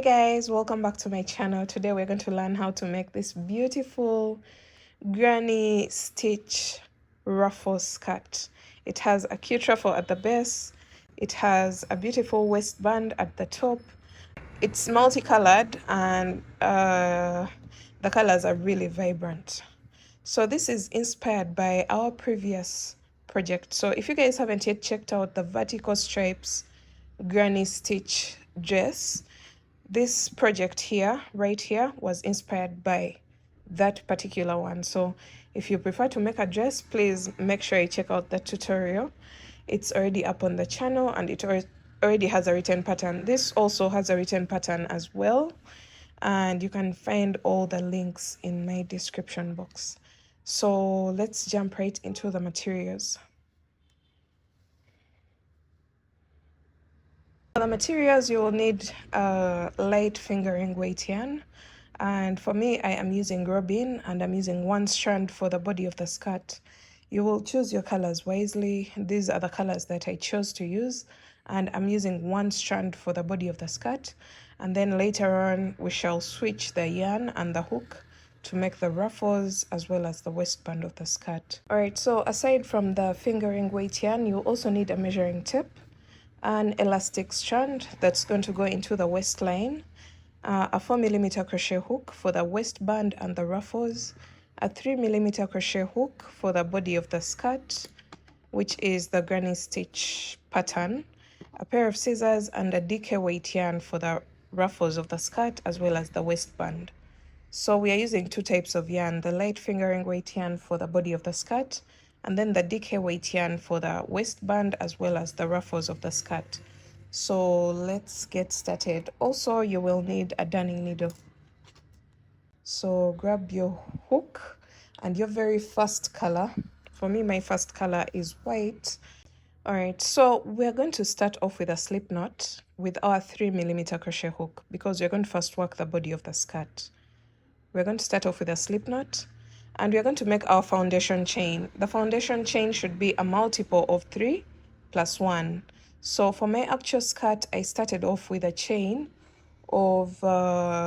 guys, welcome back to my channel. Today we're going to learn how to make this beautiful granny stitch ruffle skirt. It has a cute ruffle at the base. It has a beautiful waistband at the top. It's multicolored and the colors are really vibrant. So this is inspired by our previous project. So if you guys haven't yet checked out the vertical stripes granny stitch dress, this project here, right here, was inspired by that particular one. So if you prefer to make a dress, please make sure you check out the tutorial. It's already up on the channel and it already has a written pattern. This also has a written pattern as well, and you can find all the links in my description box. So let's jump right into the materials. For the materials, you will need a light fingering weight yarn, and for me I am using robin and I'm using one strand for the body of the skirt. You will choose your colors wisely. These are the colors that I chose to use, and I'm using one strand for the body of the skirt, and then later on we shall switch the yarn and the hook to make the ruffles as well as the waistband of the skirt. Alright, so aside from the fingering weight yarn, you also need a measuring tape, an elastic strand that's going to go into the waistline, a 4mm crochet hook for the waistband and the ruffles, a 3mm crochet hook for the body of the skirt, which is the granny stitch pattern, a pair of scissors, and a DK weight yarn for the ruffles of the skirt as well as the waistband. So we are using two types of yarn, the light fingering weight yarn for the body of the skirt, and then the DK weight yarn for the waistband as well as the ruffles of the skirt. So let's get started. Also, you will need a darning needle. So grab your hook and your very first color. For me, my first color is white. All right, so we're going to start off with a slip knot with our 3mm crochet hook because we're going to first work the body of the skirt. We're going to start off with a slip knot, and we're going to make our foundation chain. The foundation chain should be a multiple of 3 plus 1. So for my actual skirt, I started off with a chain of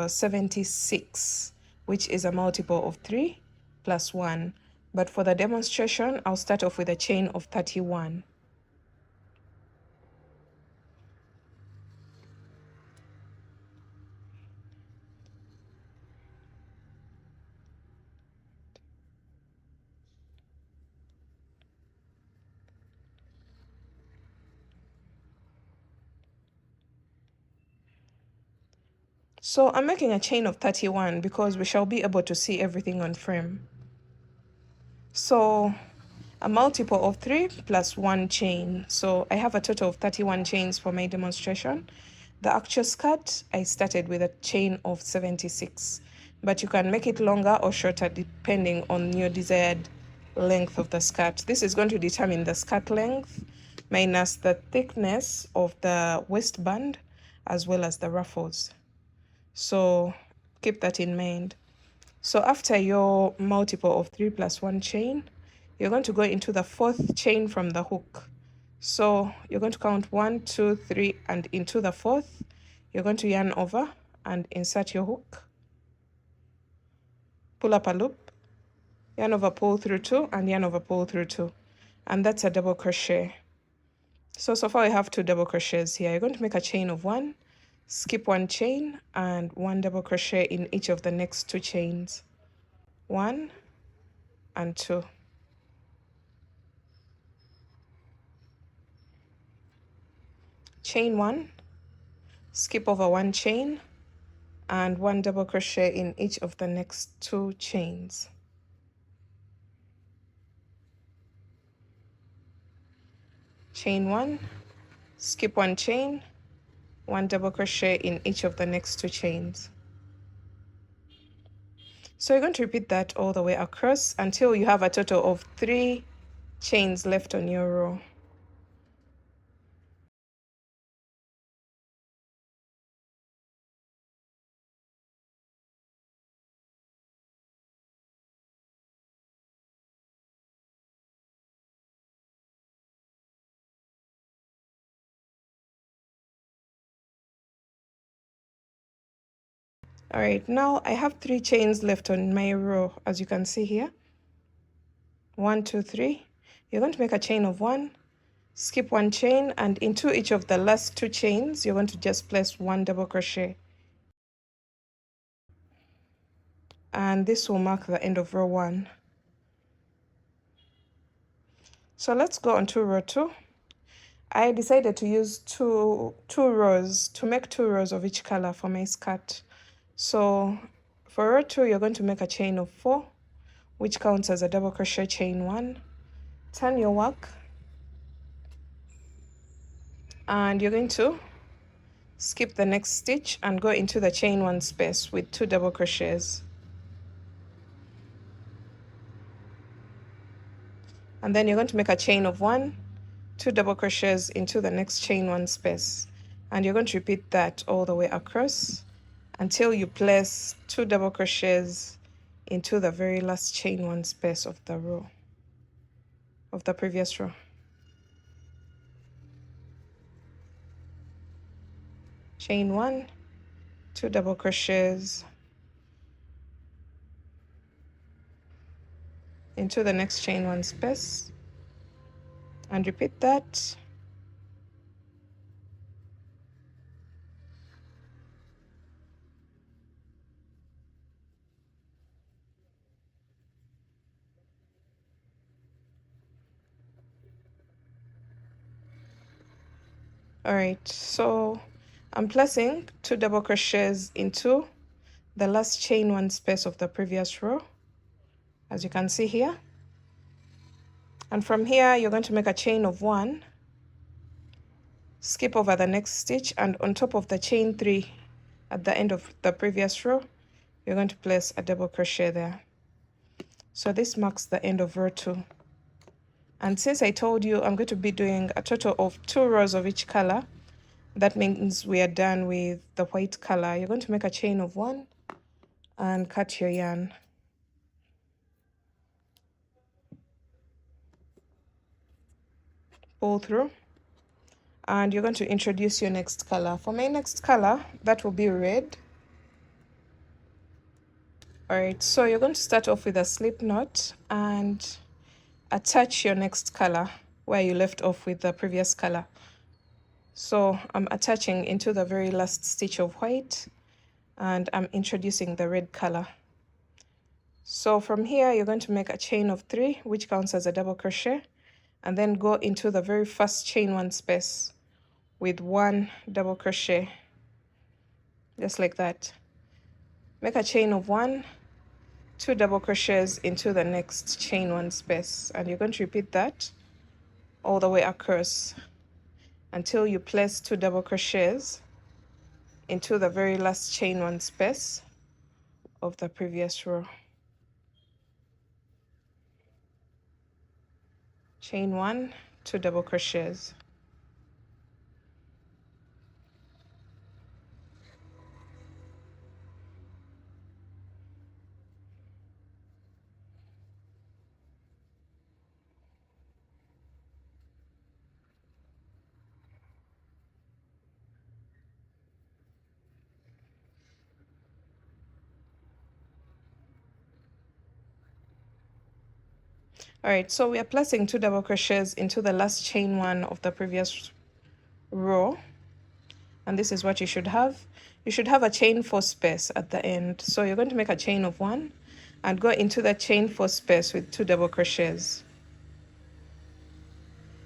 76, which is a multiple of 3 plus 1. But for the demonstration, I'll start off with a chain of 31. So I'm making a chain of 31 because we shall be able to see everything on frame. So a multiple of 3 plus 1 chain. So I have a total of 31 chains for my demonstration. The actual skirt, I started with a chain of 76, but you can make it longer or shorter depending on your desired length of the skirt. This is going to determine the skirt length minus the thickness of the waistband as well as the ruffles. So keep that in mind. So after your multiple of 3 plus 1 chain, you're going to go into the 4th chain from the hook. So you're going to count 1, 2, 3, and into the 4th, you're going to yarn over and insert your hook. Pull up a loop, yarn over, pull through 2, and yarn over, pull through 2. And that's a double crochet. So far I have 2 double crochets here. You're going to make a chain of 1, skip 1 chain, and 1 double crochet in each of the next 2 chains. 1 and 2. Chain 1, skip over 1 chain, and 1 double crochet in each of the next 2 chains. Chain 1, skip 1 chain, 1 double crochet in each of the next 2 chains. So you're going to repeat that all the way across until you have a total of 3 chains left on your row. All right, now I have 3 chains left on my row, as you can see here. 1, 2, 3. You're going to make a chain of 1, skip 1 chain, and into each of the last 2 chains you're going to just place 1 double crochet, and this will mark the end of row 1. So let's go on to row 2. I decided to use two rows to make 2 rows of each color for my skirt. So for row 2 you're going to make a chain of 4, which counts as a double crochet chain 1. Turn your work, and you're going to skip the next stitch and go into the chain 1 space with 2 double crochets, and then you're going to make a chain of 1, 2 double crochets into the next chain 1 space, and you're going to repeat that all the way across until you place 2 double crochets into the very last chain 1 space of the row, of the previous row. Chain 1, 2 double crochets into the next chain 1 space, and repeat that. All right, so I'm placing 2 double crochets into the last chain 1 space of the previous row, as you can see here. And from here you're going to make a chain of 1, skip over the next stitch, and on top of the chain 3 at the end of the previous row you're going to place a double crochet there. So this marks the end of row 2. And since I told you I'm going to be doing a total of 2 rows of each color, that means we are done with the white color. You're going to make a chain of 1 and cut your yarn. Pull through, and you're going to introduce your next color. For my next color, that will be red. All right, so you're going to start off with a slip knot and attach your next color where you left off with the previous color. So I'm attaching into the very last stitch of white, and I'm introducing the red color. So from here you're going to make a chain of 3, which counts as a double crochet, and then go into the very first chain 1 space with 1 double crochet, just like that. Make a chain of 1, 2 double crochets into the next chain 1 space, and you're going to repeat that all the way across until you place 2 double crochets into the very last chain 1 space of the previous row. Chain 1, 2 double crochets. All right, so we are placing 2 double crochets into the last chain 1 of the previous row, and this is what you should have. You should have a chain 4 space at the end. So you're going to make a chain of 1 and go into the chain 4 space with 2 double crochets.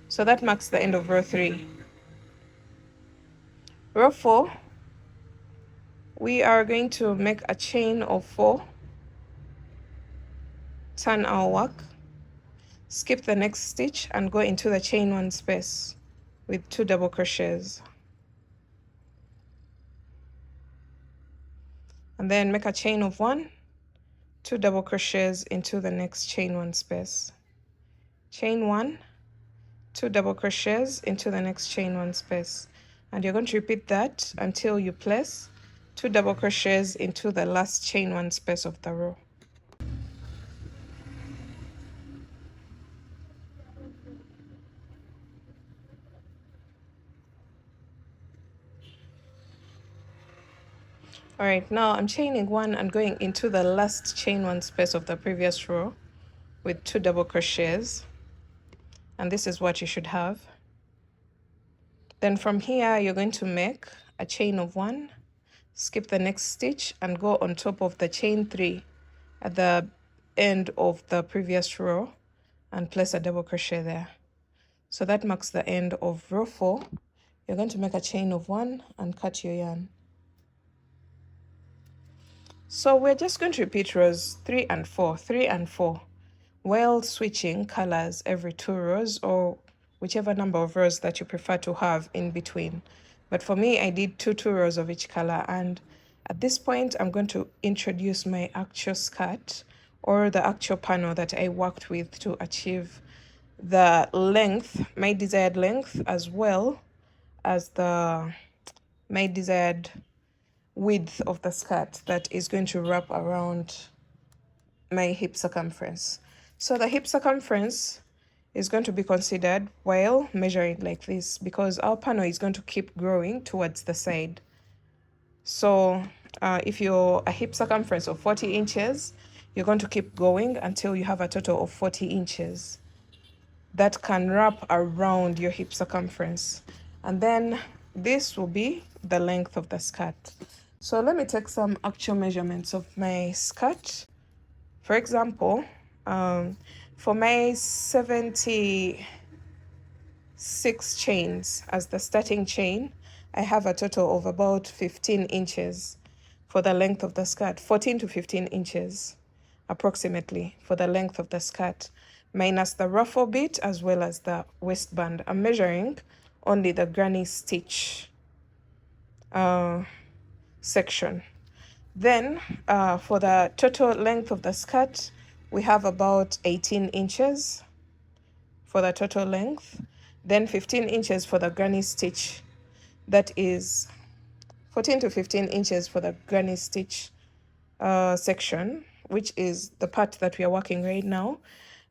So that marks the end of row 3. Row 4, we are going to make a chain of 4, turn our work, skip the next stitch, and go into the chain 1 space with 2 double crochets, and then make a chain of 1, 2 double crochets into the next chain 1 space, chain 1, 2 double crochets into the next chain 1 space, and you're going to repeat that until you place 2 double crochets into the last chain 1 space of the row. All right, now I'm chaining one and going into the last chain one space of the previous row with 2 double crochets, and this is what you should have. Then from here you're going to make a chain of 1, skip the next stitch and go on top of the chain 3 at the end of the previous row and place a double crochet there. So that marks the end of row 4. You're going to make a chain of 1 and cut your yarn. So we're just going to repeat rows 3 and 4, 3 and 4, while switching colors every 2 rows, or whichever number of rows that you prefer to have in between. But for me, I did 2 rows of each color, and at this point I'm going to introduce my actual skirt, or the actual panel that I worked with to achieve the length, my desired length, as well as my desired width of the skirt that is going to wrap around my hip circumference. So the hip circumference is going to be considered while measuring like this, because our panel is going to keep growing towards the side. So if you're a hip circumference of 40 inches, you're going to keep going until you have a total of 40 inches that can wrap around your hip circumference. And then this will be the length of the skirt. So let me take some actual measurements of my skirt. For example, for my 76 chains as the starting chain, I have a total of about 15 inches for the length of the skirt, 14 to 15 inches approximately for the length of the skirt, minus the ruffle bit as well as the waistband. I'm measuring only the granny stitch section. Then for the total length of the skirt, we have about 18 inches for the total length, then 15 inches for the granny stitch. That is 14 to 15 inches for the granny stitch section, which is the part that we are working right now.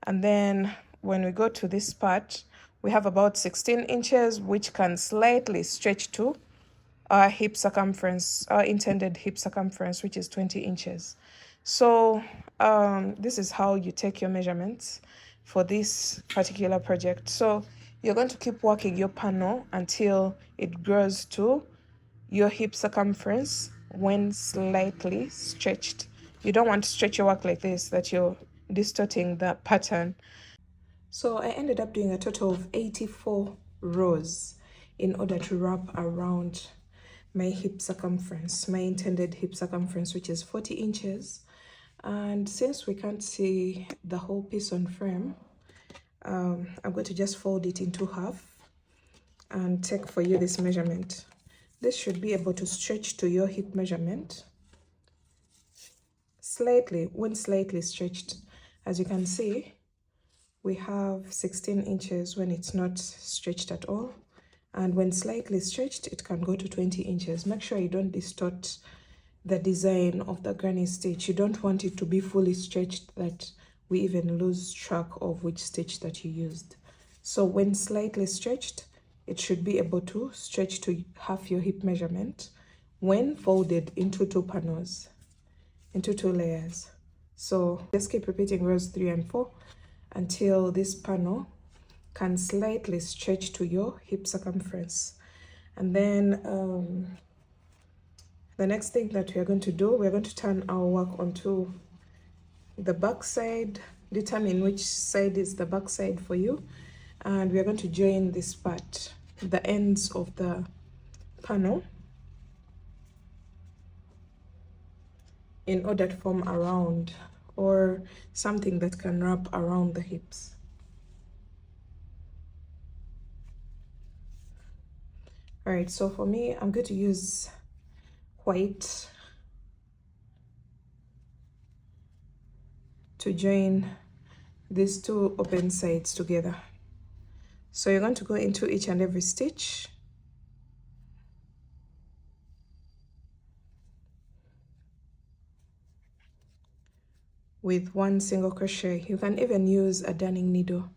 And then when we go to this part, we have about 16 inches, which can slightly stretch to our hip circumference, our intended hip circumference, which is 20 inches. So this is how you take your measurements for this particular project. So you're going to keep working your panel until it grows to your hip circumference when slightly stretched. You don't want to stretch your work like this, that you're distorting the pattern. So I ended up doing a total of 84 rows in order to wrap around my hip circumference, my intended hip circumference, which is 40 inches. And since we can't see the whole piece on frame, I'm going to just fold it into half and take for you this measurement. This should be able to stretch to your hip measurement slightly, when slightly stretched. As you can see, we have 16 inches when it's not stretched at all, and when slightly stretched it can go to 20 inches. Make sure you don't distort the design of the granny stitch. You don't want it to be fully stretched that we even lose track of which stitch that you used. So when slightly stretched, it should be able to stretch to half your hip measurement when folded into 2 panels, into 2 layers. So just keep repeating rows 3 and 4 until this panel can slightly stretch to your hip circumference. And then the next thing that we are going to do, we're going to turn our work onto the back side, determine which side is the back side for you, and we are going to join this part, the ends of the panel, in order to form a round or something that can wrap around the hips. All right, so for me, I'm going to use white to join these 2 open sides together. So you're going to go into each and every stitch with 1 single crochet. You can even use a darning needle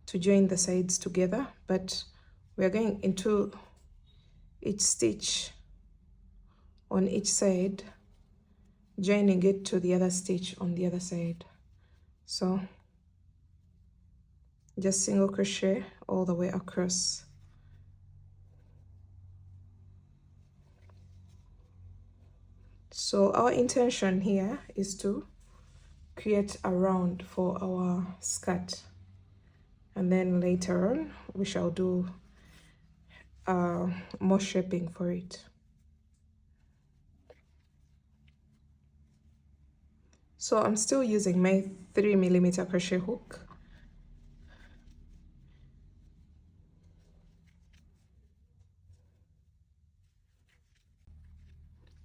to join the sides together, but we are going into each stitch on each side, joining it to the other stitch on the other side. So just single crochet all the way across. So our intention here is to create a round for our skirt, and then later on we shall do more shaping for it. So I'm still using my 3mm crochet hook.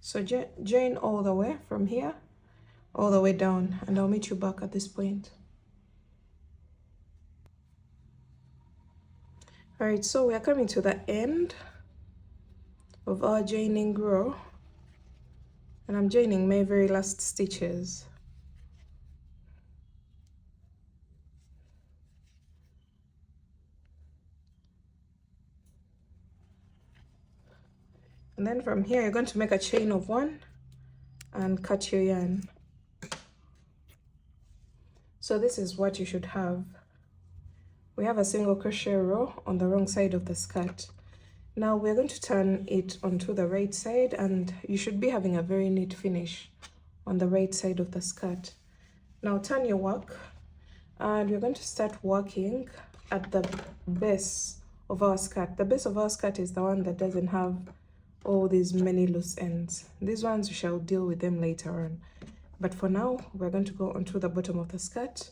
So join all the way from here all the way down, and I'll meet you back at this point. All right, so we are coming to the end of our joining row, and I'm joining my very last stitches. And then from here you're going to make a chain of 1 and cut your yarn. So this is what you should have. We have a single crochet row on the wrong side of the skirt. Now we're going to turn it onto the right side, and you should be having a very neat finish on the right side of the skirt. Now turn your work, and we're going to start working at the base of our skirt. The base of our skirt is the one that doesn't have all these many loose ends. These ones we shall deal with them later on. But for now, we're going to go onto the bottom of the skirt,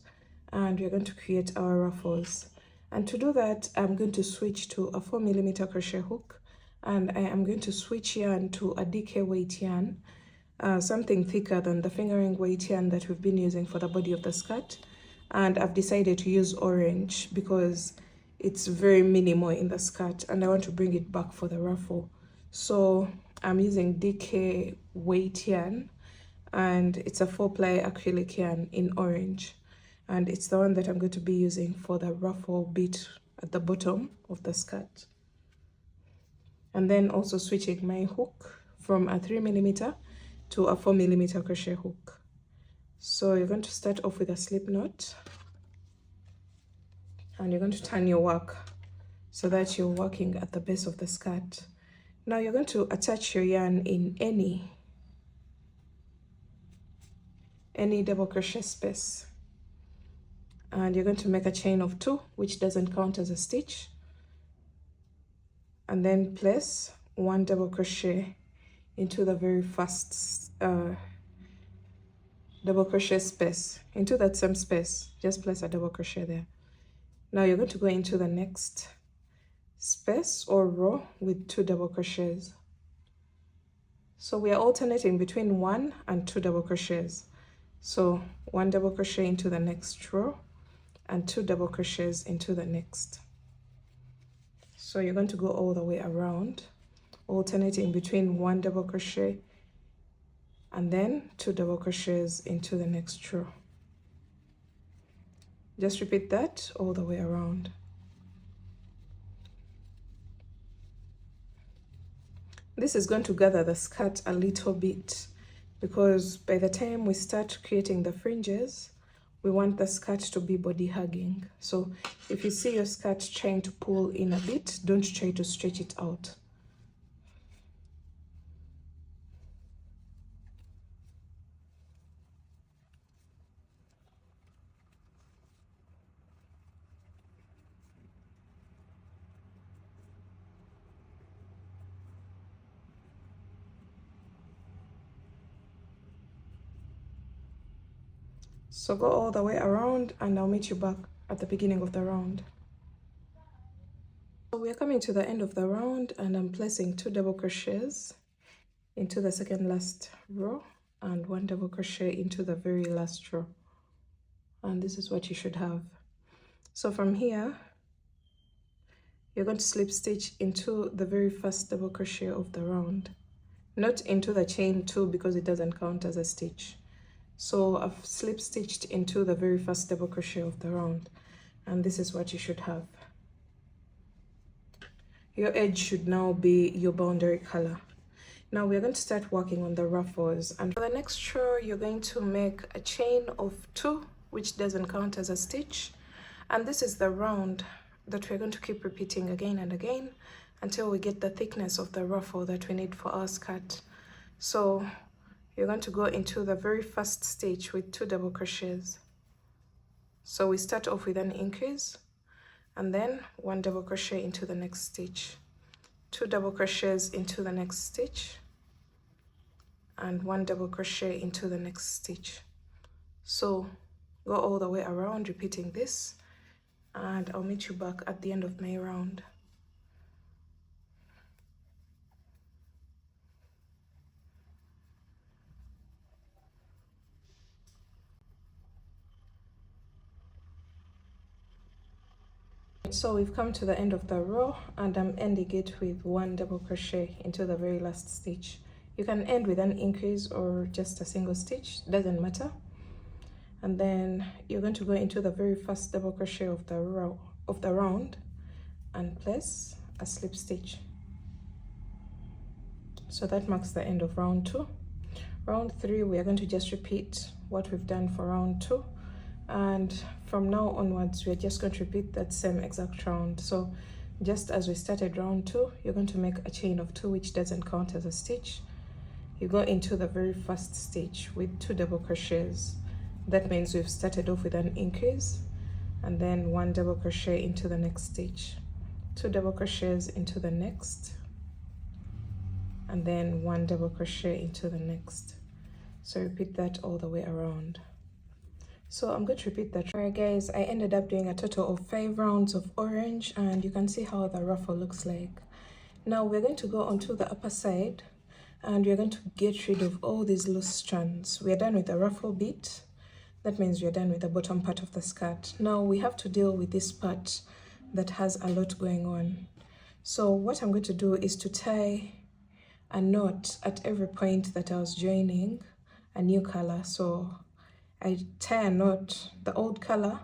and we're going to create our ruffles. And to do that, I'm going to switch to a 4mm crochet hook, and I am going to switch yarn to a DK weight yarn, something thicker than the fingering weight yarn that we've been using for the body of the skirt. And I've decided to use orange because it's very minimal in the skirt, and I want to bring it back for the ruffle. So I'm using DK weight yarn, and it's a 4-ply acrylic yarn in orange, and it's the one that I'm going to be using for the ruffle bit at the bottom of the skirt. And then also switching my hook from a 3mm to a 4mm crochet hook. So you're going to start off with a slip knot, and you're going to turn your work so that you're working at the base of the skirt. Now you're going to attach your yarn in any double crochet space, and you're going to make a chain of 2, which doesn't count as a stitch, and then place 1 double crochet into the very first double crochet space. Into that same space, just place a double crochet there. Now you're going to go into the next space or row with 2 double crochets. So we are alternating between 1 and 2 double crochets. So 1 double crochet into the next row and 2 double crochets into the next. So you're going to go all the way around, alternating between 1 double crochet and then 2 double crochets into the next row. Just repeat that all the way around. This is going to gather the skirt a little bit, because by the time we start creating the fringes, we want the skirt to be body hugging. So if you see your skirt trying to pull in a bit, don't try to stretch it out. So go all the way around, and I'll meet you back at the beginning of the round. So we're coming to the end of the round, and I'm placing 2 double crochets into the second last row and 1 double crochet into the very last row. And this is what you should have. So from here, you're going to slip stitch into the very first double crochet of the round, not into the chain 2 because it doesn't count as a stitch. So I've slip stitched into the very first double crochet of the round, and this is what you should have. Your edge should now be your boundary color. Now we're going to start working on the ruffles, and for the next row you're going to make a chain of 2, which doesn't count as a stitch, and this is the round that we're going to keep repeating again and again until we get the thickness of the ruffle that we need for our skirt. So you're going to go into the very first stitch with 2 double crochets. So we start off with an increase and then 1 double crochet into the next stitch, 2 double crochets into the next stitch, and 1 double crochet into the next stitch. So go all the way around repeating this, and I'll meet you back at the end of my round. So we've come to the end of the row, and I'm ending it with 1 double crochet into the very last stitch. You can end with an increase or just a single stitch, doesn't matter. And then you're going to go into the very first double crochet of the round and place a slip stitch. So that marks the end of round 2. Round 3, we are going to just repeat what we've done for round 2, and from now onwards we're just going to repeat that same exact round. So just as we started round 2, you're going to make a chain of 2, which doesn't count as a stitch. You go into the very first stitch with 2 double crochets. That means we've started off with an increase and then 1 double crochet into the next stitch, 2 double crochets into the next, and then 1 double crochet into the next. So repeat that all the way around. So I'm going to repeat that. Alright guys, I ended up doing a total of 5 rounds of orange, and you can see how the ruffle looks like. Now we're going to go onto the upper side and we're going to get rid of all these loose strands. We are done with the ruffle bit. That means we're done with the bottom part of the skirt. Now we have to deal with this part that has a lot going on. So what I'm going to do is to tie a knot at every point that I was joining a new color. So I tie a knot, the old color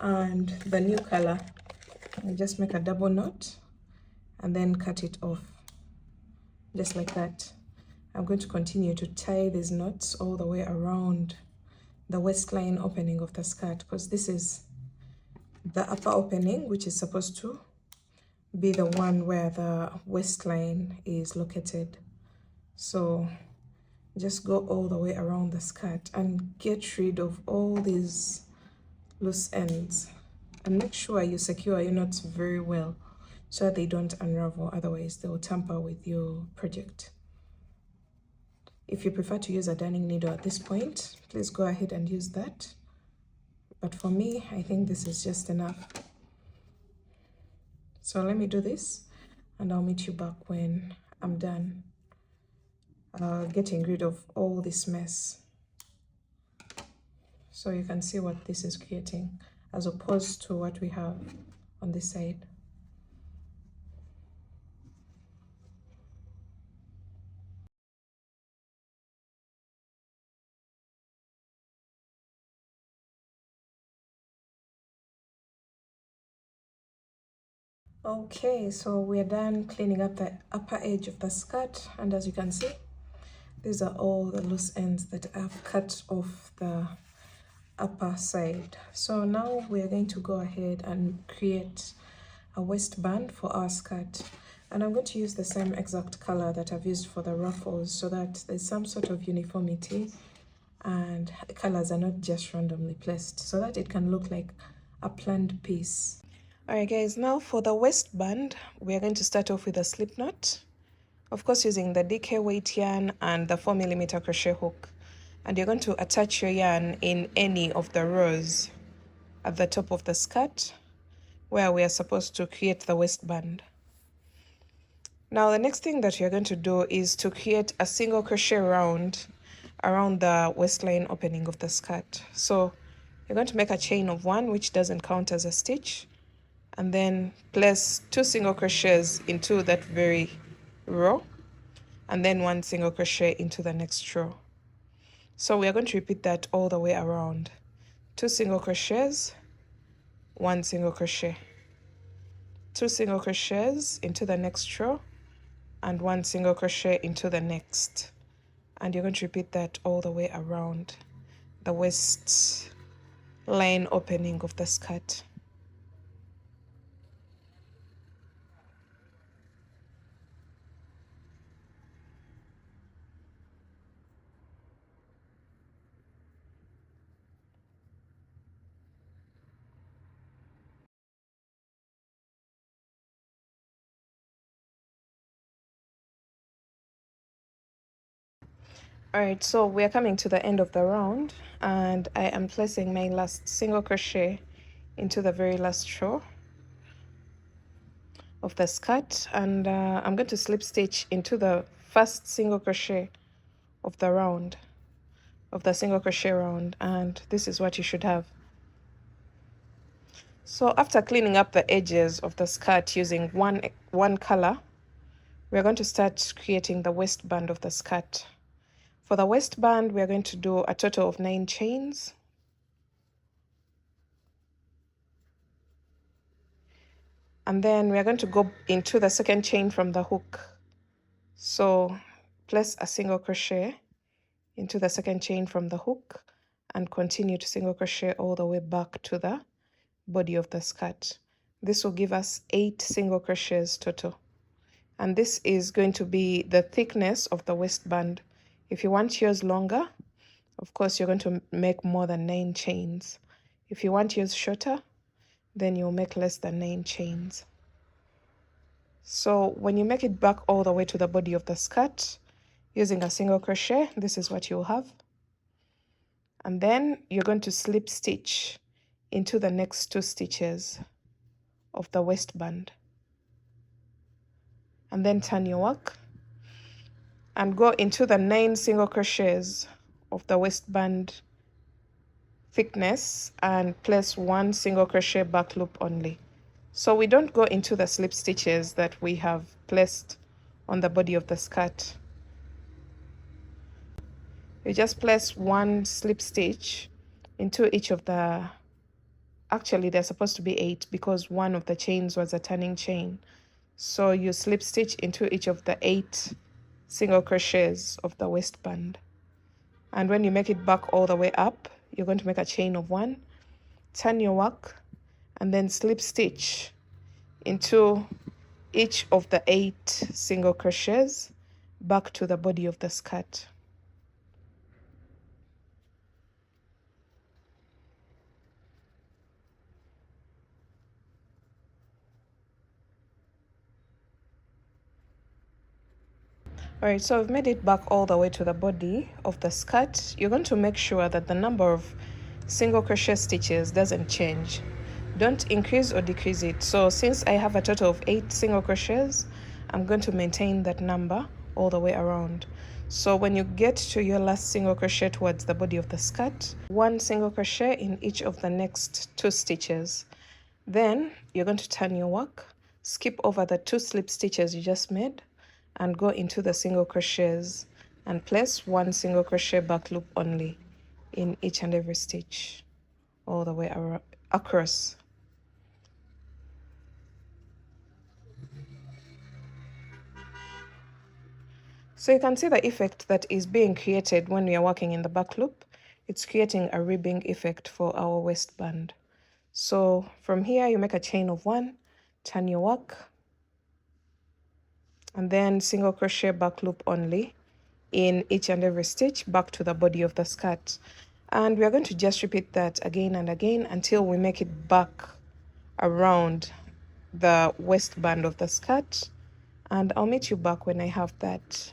and the new color, and just make a double knot and then cut it off, just like that. I'm going to continue to tie these knots all the way around the waistline opening of the skirt, because this is the upper opening, which is supposed to be the one where the waistline is located. So just go all the way around the skirt and get rid of all these loose ends, and make sure you secure your knots very well so that they don't unravel, otherwise they will tamper with your project. If you prefer to use a darning needle at this point, please go ahead and use that, but for me I think this is just enough. So let me do this and I'll meet you back when I'm done getting rid of all this mess. So you can see what this is creating as opposed to what we have on this side. Okay, so we're done cleaning up the upper edge of the skirt, and as you can see, these are all the loose ends that I've cut off the upper side. So now we're going to go ahead and create a waistband for our skirt, and I'm going to use the same exact color that I've used for the ruffles so that there's some sort of uniformity and the colors are not just randomly placed, so that it can look like a planned piece. Alright guys, now for the waistband, we are going to start off with a slip knot, of course using the DK weight yarn and the 4mm crochet hook, and you're going to attach your yarn in any of the rows at the top of the skirt where we are supposed to create the waistband. Now the next thing that you're going to do is to create a single crochet round around the waistline opening of the skirt. So you're going to make a chain of 1, which doesn't count as a stitch, and then place 2 single crochets into that very row, and then 1 single crochet into the next row. So we are going to repeat that all the way around. 2 single crochets, 1 single crochet, 2 single crochets into the next row, and 1 single crochet into the next, and you're going to repeat that all the way around the waist line opening of the skirt. Alright, so we're coming to the end of the round, and I am placing my last single crochet into the very last row of the skirt, and I'm going to slip stitch into the first single crochet of the round, of the single crochet round, and this is what you should have. So after cleaning up the edges of the skirt using one color, we're going to start creating the waistband of the skirt. For the waistband, we're going to do a total of 9 chains. And then we're going to go into the second chain from the hook. So place a single crochet into the second chain from the hook and continue to single crochet all the way back to the body of the skirt. This will give us 8 single crochets total. And this is going to be the thickness of the waistband. If you want yours longer, of course, you're going to make more than 9 chains. If you want yours shorter, then you'll make less than 9 chains. So when you make it back all the way to the body of the skirt, using a single crochet, this is what you'll have. And then you're going to slip stitch into the next 2 stitches of the waistband. And then turn your work and go into the 9 single crochets of the waistband thickness and place 1 single crochet back loop only. So we don't go into the slip stitches that we have placed on the body of the skirt. You just place 1 slip stitch into each of the, actually they're supposed to be 8 because one of the chains was a turning chain. So you slip stitch into each of the 8 single crochets of the waistband. And when you make it back all the way up, you're going to make a chain of 1, turn your work, and then slip stitch into each of the 8 single crochets back to the body of the skirt. Alright, so I've made it back all the way to the body of the skirt. You're going to make sure that the number of single crochet stitches doesn't change. Don't increase or decrease it. So since I have a total of 8 single crochets, I'm going to maintain that number all the way around. So when you get to your last single crochet towards the body of the skirt, 1 single crochet in each of the next 2 stitches. Then you're going to turn your work, skip over the 2 slip stitches you just made, and go into the single crochets and place 1 single crochet back loop only in each and every stitch all the way across. So you can see the effect that is being created when we are working in the back loop. It's creating a ribbing effect for our waistband. So from here you make a chain of 1, turn your work, and then single crochet back loop only in each and every stitch back to the body of the skirt. And we are going to just repeat that again and again until we make it back around the waistband of the skirt. And I'll meet you back when I have that.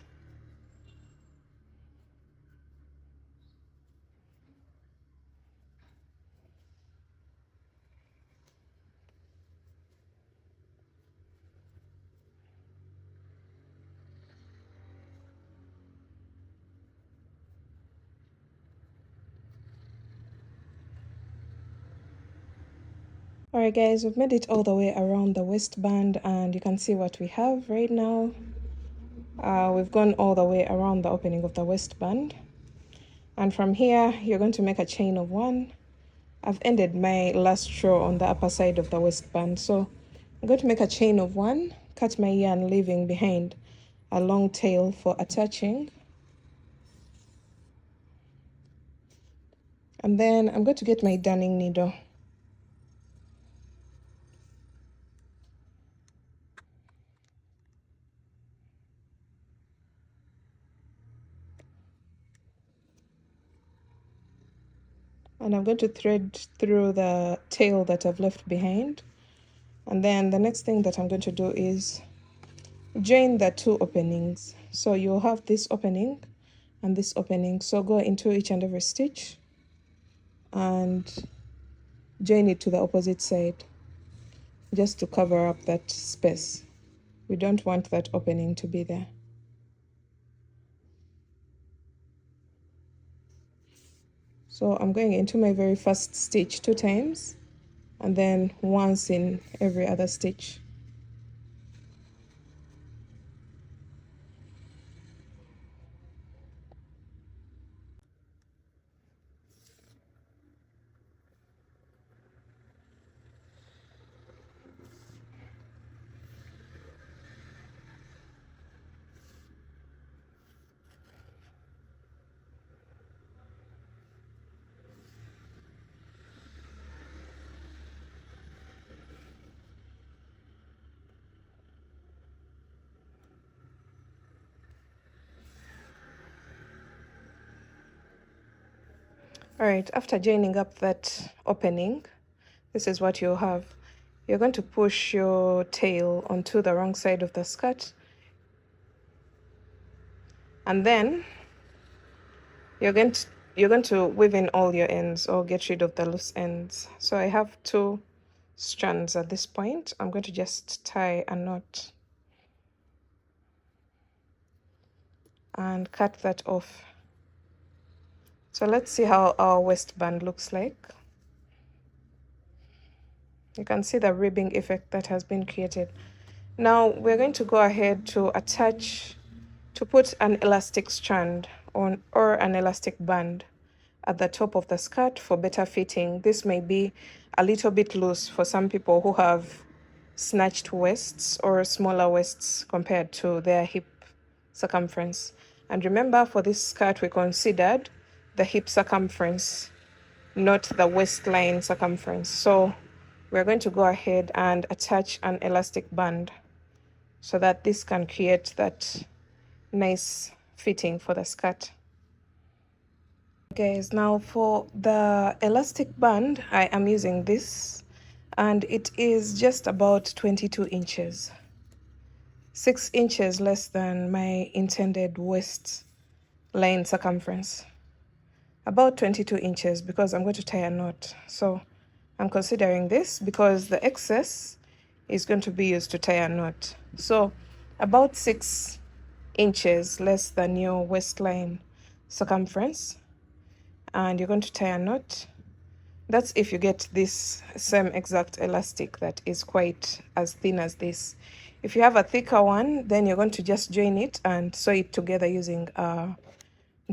Alright guys, we've made it all the way around the waistband, and you can see what we have right now. We've gone all the way around the opening of the waistband, and from here you're going to make a chain of 1. I've ended my last row on the upper side of the waistband, so I'm going to make a chain of 1, cut my yarn leaving behind a long tail for attaching. And then I'm going to get my darning needle. And I'm going to thread through the tail that I've left behind. And then the next thing that I'm going to do is join the two openings. So you'll have this opening and this opening. So go into each and every stitch and join it to the opposite side, just to cover up that space. We don't want that opening to be there. So I'm going into my very first stitch 2 times and then once in every other stitch. All right, after joining up that opening, this is what you'll have. You're going to push your tail onto the wrong side of the skirt, and then you're going to weave in all your ends or get rid of the loose ends. So I have 2 strands at this point. I'm going to just tie a knot and cut that off. So let's see how our waistband looks like. You can see the ribbing effect that has been created. Now we're going to go ahead to put an elastic strand on or an elastic band at the top of the skirt for better fitting. This may be a little bit loose for some people who have snatched waists or smaller waists compared to their hip circumference. And remember, for this skirt we considered the hip circumference, not the waistline circumference. So we're going to go ahead and attach an elastic band so that this can create that nice fitting for the skirt. Guys, now for the elastic band, I am using this, and it is just about 22 inches, 6 inches less than my intended waist line circumference, about 22 inches, because I'm going to tie a knot. So I'm considering this because the excess is going to be used to tie a knot. So about 6 inches less than your waistline circumference, and you're going to tie a knot. That's if you get this same exact elastic that is quite as thin as this. If you have a thicker one, then you're going to just join it and sew it together using a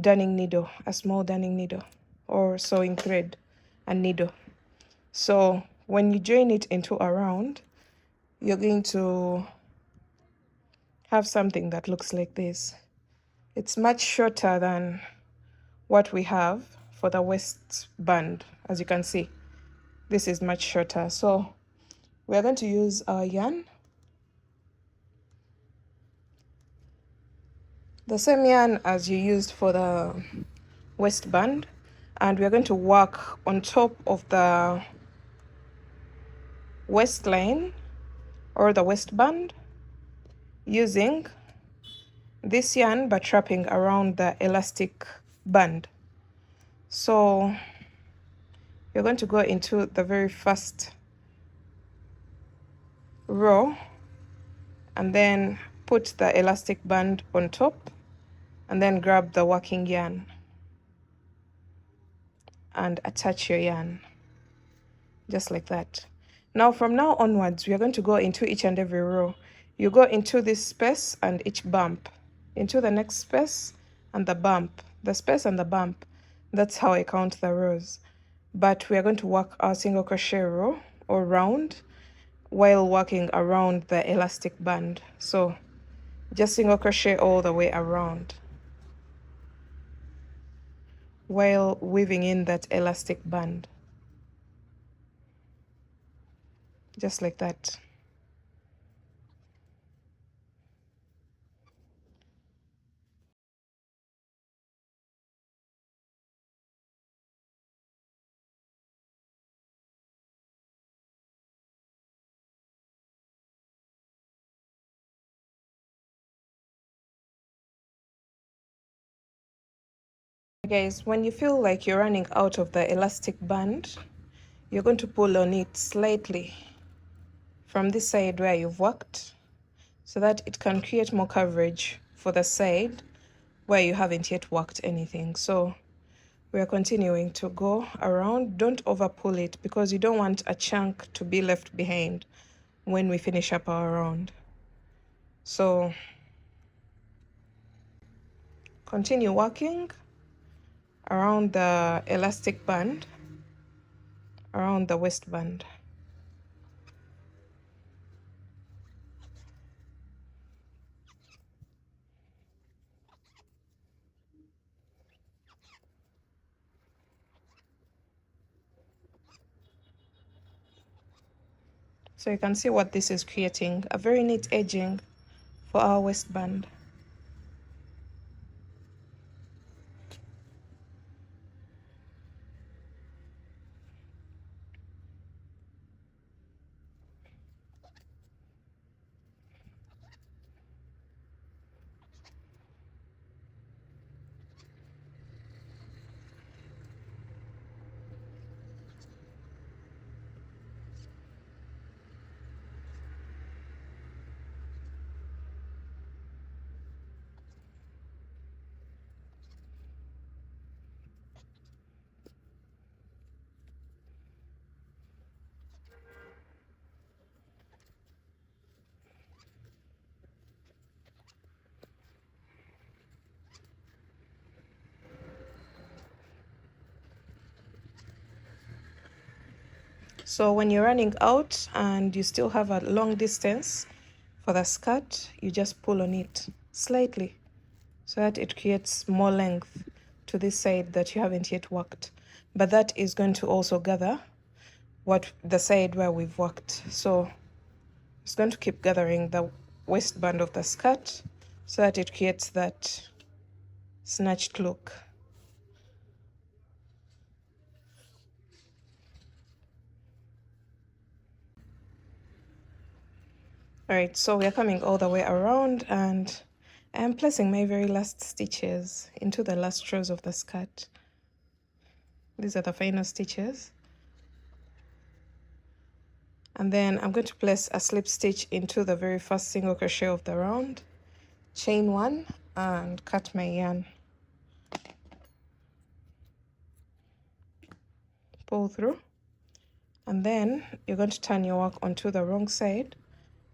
darning needle, a small darning needle, or sewing thread and needle. So when you join it into a round, you're going to have something that looks like this. It's much shorter than what we have for the waistband. As you can see, this is much shorter. So we're going to use our yarn, the same yarn as you used for the waistband, and we're going to work on top of the waistline or the waistband using this yarn but wrapping around the elastic band. So you're going to go into the very first row and then put the elastic band on top and then grab the working yarn and attach your yarn just like that. Now from now onwards, we are going to go into each and every row. You go into this space and each bump, into the next space and the bump, the space and the bump. That's how I count the rows. But we are going to work our single crochet row or round while working around the elastic band. So Just single crochet all the way around while weaving in that elastic band, just like that. Guys, when you feel like you're running out of the elastic band, you're going to pull on it slightly from this side where you've worked, so that it can create more coverage for the side where you haven't yet worked anything. So we are continuing to go around. Don't over pull it, because you don't want a chunk to be left behind when we finish up our round. So continue working around the elastic band, around the waistband. So you can see what this is creating, a very neat edging for our waistband. So when you're running out and you still have a long distance for the skirt, you just pull on it slightly so that it creates more length to this side that you haven't yet worked. But that is going to also gather what the side where we've worked. So it's going to keep gathering the waistband of the skirt so that it creates that snatched look. Alright, so we are coming all the way around, and I am placing my very last stitches into the last rows of the skirt. These are the final stitches. And then I'm going to place a slip stitch into the very first single crochet of the round, chain one, and cut my yarn. Pull through, and then you're going to turn your work onto the wrong side,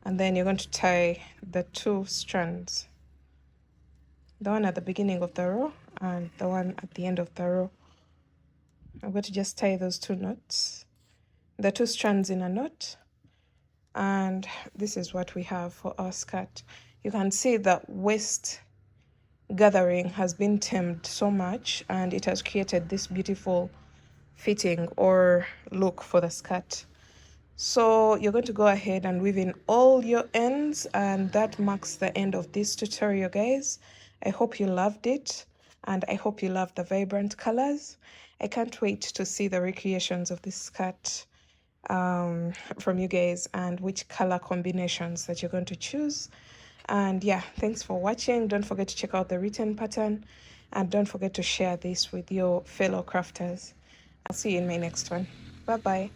and then you're going to tie the two strands, the one at the beginning of the row and the one at the end of the row. I'm going to just tie those two knots, the two strands in a knot, and this is what we have for our skirt. You can see the waist gathering has been tamed so much, and it has created this beautiful fitting or look for the skirt. So you're going to go ahead and weave in all your ends, and that marks the end of this tutorial, guys. I hope you loved it, and I hope you love the vibrant colors. I can't wait to see the recreations of this skirt from you guys, and which color combinations that you're going to choose. And yeah, thanks for watching. Don't forget to check out the written pattern, and don't forget to share this with your fellow crafters. I'll see you in my next one. Bye bye.